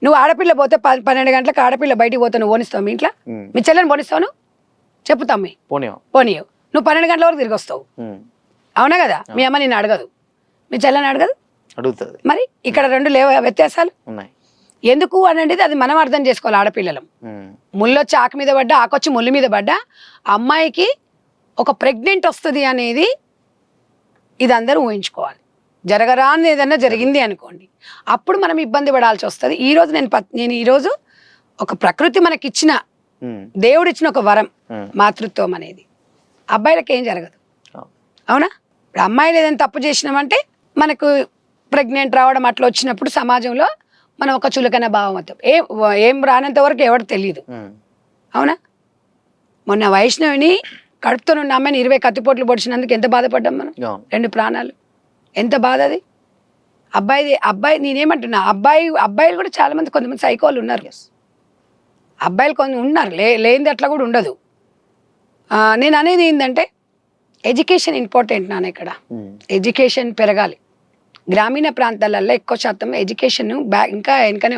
నువ్వు ఆడపిల్ల పోతే 12 గంటలకు ఆడపిల్ల బయటికి పోతే నువ్వు పోనిస్తావు మీ ఇంట్లో? మీ చెల్లెని పోనిస్తావు నువ్వు? చెప్పు తమ్మి. పోనీయవు. నువ్వు 12 గంటల వరకు తిరిగి వస్తావు, అవునా కదా? మీ అమ్మ నిన్ను అడగదు, మీ చెల్లెని అడగదు, అడుగుతుంది. మరి ఇక్కడ 2 లేవు వ్యత్యాసాలు ఎందుకు అనేది అది మనం అర్థం చేసుకోవాలి. ఆడపిల్లలం ముళ్ళొచ్చి ఆకు మీద పడ్డా, ఆకొచ్చి ముళ్ళు మీద పడ్డా, అమ్మాయికి ఒక ప్రెగ్నెంట్ వస్తుంది అనేది ఇది అందరూ ఊహించుకోవాలి. జరగరాని ఏదన్నా జరిగింది అనుకోండి, అప్పుడు మనం ఇబ్బంది పడాల్సి వస్తుంది. ఈరోజు నేను ఈరోజు ఒక ప్రకృతి మనకిచ్చిన, దేవుడిచ్చిన ఒక వరం మాతృత్వం అనేది. అబ్బాయిలకి ఏం జరగదు, అవునా? ఇప్పుడు అమ్మాయిలు ఏదైనా తప్పు చేసినామంటే మనకు ప్రెగ్నెంట్ రావడం అట్లా వచ్చినప్పుడు సమాజంలో మనం ఒక చులకన భావం అవుతాం. ఏం రానంత వరకు ఎవరికి తెలియదు, అవునా? మొన్న వైష్ణవిని కడుపుతోనున్న అమ్మాయిని 20 కత్తిపోట్లు పొడిచినందుకు ఎంత బాధపడ్డాం మనం, 2 ప్రాణాలు. ఎంత బాధ అది. అబ్బాయి నేనేమంటున్నా, అబ్బాయిలు కూడా చాలా మంది, కొంతమంది సైకోలు ఉన్నారు. అబ్బాయిలు కొన్ని ఉన్నారు, లేనిది అట్లా కూడా ఉండదు. నేను అనేది ఏంటంటే ఎడ్యుకేషన్ ఇంపార్టెంట్ నాన్న. ఇక్కడ ఎడ్యుకేషన్ పెరగాలి. గ్రామీణ ప్రాంతాలలో ఎక్కువ శాతం ఎడ్యుకేషన్ ఇంకా వెనకనే